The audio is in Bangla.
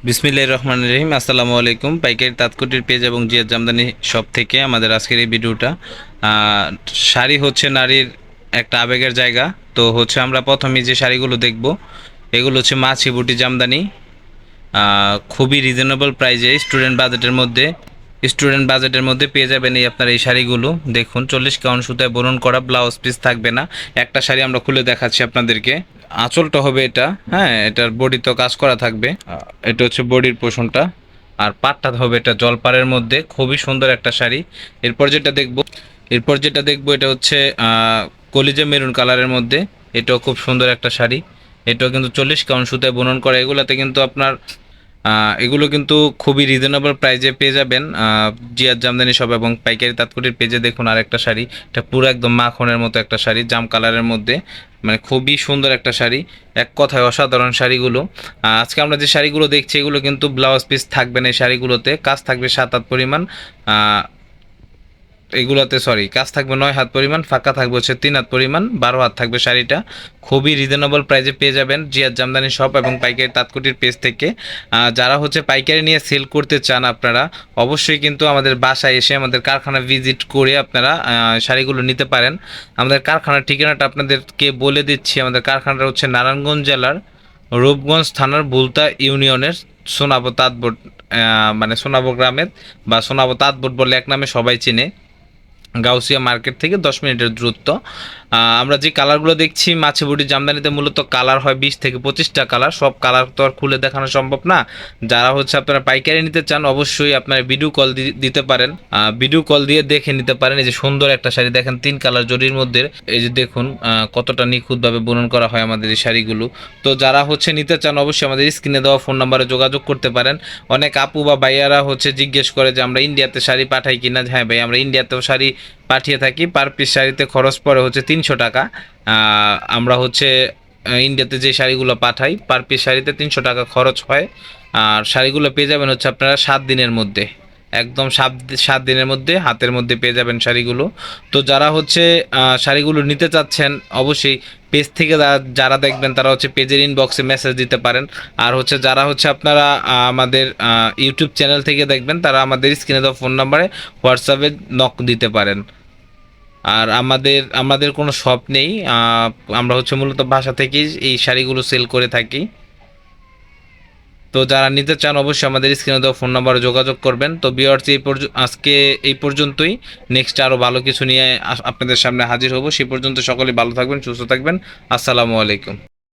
বিসমিল্লাহির রহমানির রহিম। আসসালামু আলাইকুম। পাইকারি তাঁতকুটির পেজ এবং জিয়াদ জামদানি শপ থেকে আমাদের আজকের এই ভিডিওটা। শাড়ি হচ্ছে নারীর একটা আবেগের জায়গা। তো হচ্ছে আমরা প্রথমে যে শাড়িগুলো দেখব এগুলো হচ্ছে মাছি বুটি জামদানি। খুবই রিজনেবল প্রাইজে স্টুডেন্ট বাজেটের মধ্যে পেয়ে যাবেন এই আপনার এই শাড়িগুলো। দেখুন 40 কাউন্ট সুতায় বুনন করা, ব্লাউজ পিস থাকবে না। একটা শাড়ি আমরা খুলে দেখাচ্ছি আপনাদেরকে। আঁচলটা হবে এটা, হ্যাঁ, এটার বডি তো কাজ করা থাকবে। এটা হচ্ছে বডির পোষণটা। আর পাটটা হবে এটা জলপাড়ের মধ্যে, খুবই সুন্দর একটা শাড়ি। এরপর যেটা দেখব এরপর যেটা দেখব এটা হচ্ছে কলিজা মেরুন কালারের মধ্যে। এটাও খুব সুন্দর একটা শাড়ি। এটাও কিন্তু 40 কাউন্ট সুতায় বুনন করা। এগুলো কিন্তু খুবই রিজনেবল প্রাইজে পেয়ে যাবেন জিয়াদ জামদানি শপ এবং পাইকারি তাঁতকুটির পেজে। দেখুন আর একটা শাড়ি, এটা পুরো একদম মাখনের মতো একটা শাড়ি, জাম কালারের মধ্যে, মানে খুবই সুন্দর একটা শাড়ি। এক কথায় অসাধারণ শাড়িগুলো। আজকে আমরা যে শাড়িগুলো দেখছি এগুলো কিন্তু ব্লাউজ পিস থাকবে না, এই শাড়িগুলোতে কাজ থাকবে 7 হাত পরিমাণ। এগুলোতে কাজ থাকবে 9 হাত পরিমাণ, ফাঁকা থাকবে হচ্ছে 3 হাত পরিমাণ, 12 হাত থাকবে শাড়িটা। খুবই রিজনেবল প্রাইসে পেয়ে যাবেন জিয়াদ জামদানি শপ এবং পাইকারি তাঁতকুটির পেজ থেকে। যারা হচ্ছে পাইকারি নিয়ে সেল করতে চান আপনারা অবশ্যই কিন্তু আমাদের বাসায় এসে আমাদের কারখানা ভিজিট করে আপনারা শাড়িগুলো নিতে পারেন। আমাদের কারখানার ঠিকানাটা আপনাদেরকে বলে দিচ্ছি। আমাদের কারখানাটা হচ্ছে নারায়ণগঞ্জ জেলার রূপগঞ্জ থানার বুলতা ইউনিয়নের সোনাবো তাঁতবোট, মানে সোনাবো গ্রামের বা সোনাবো তাঁতবোট বলে এক নামে সবাই চিনে। গাউসিয়া মার্কেট থেকে 10 মিনিটের দূরত্ব। আমরা যে কালারগুলো দেখছি মাছিবুটি জামদানিতে মূলত কালার হয় 20 থেকে 25টা কালার। সব কালার তো আর খুলে দেখানো সম্ভব না। যারা হচ্ছে আপনারা পাইকারি নিতে চান অবশ্যই আপনারা ভিডিও কল দিতে পারেন, ভিডিও কল দিয়ে দেখে নিতে পারেন। এই যে সুন্দর একটা শাড়ি দেখেন, 3 কালার জরির মধ্যে। এই যে দেখুন কতটা নিখুঁতভাবে বুনন করা হয় আমাদের এই শাড়িগুলো। তো যারা হচ্ছে নিতে চান অবশ্যই আমাদের স্ক্রিনে দেওয়া ফোন নাম্বারে যোগাযোগ করতে পারেন। অনেক আপু বা ভাইয়ারা হচ্ছে জিজ্ঞেস করে যে আমরা ইন্ডিয়াতে শাড়ি পাঠাই কিনা। হ্যাঁ ভাই, আমরা ইন্ডিয়াতেও শাড়ি পাঠিয়ে থাকি। পার পিস শাড়িতে খরচ পড়ে হচ্ছে 300 টাকা। আমরা হচ্ছে ইন্ডিয়াতে যে শাড়িগুলো পাঠাই পার পিস শাড়িতে 300 টাকা খরচ হয়। আর শাড়িগুলো পেয়ে যাবেন হচ্ছে আপনারা 7 দিনের মধ্যে, একদম 7 দিনের মধ্যে হাতের মধ্যে পেয়ে যাবেন শাড়িগুলো। তো যারা হচ্ছে শাড়িগুলো নিতে চাচ্ছেন অবশ্যই পেজ থেকে যারা দেখবেন তারা হচ্ছে পেজের ইনবক্সে মেসেজ দিতে পারেন। আর হচ্ছে যারা হচ্ছে আপনারা আমাদের ইউটিউব চ্যানেল থেকে দেখবেন তারা আমাদের স্ক্রিনে দেওয়া ফোন নাম্বারে হোয়াটসঅ্যাপে নক দিতে পারেন। আর আমাদের আমাদের কোনো শপ নেই। আমরা হচ্ছে মূলত বাসা থেকেই এই শাড়িগুলো সেল করে থাকি। তো যারা নিতে চান অবশ্যই আমাদের স্ক্রিনে দেওয়া ফোন নাম্বারে যোগাযোগ করবেন। তো ভিউয়ার্স আজকে এই পর্যন্তই। নেক্সট আরও ভালো কিছু নিয়ে আপনাদের সামনে হাজির হব। সেই পর্যন্ত সকলে ভালো থাকবেন, সুস্থ থাকবেন। আসসালামু আলাইকুম।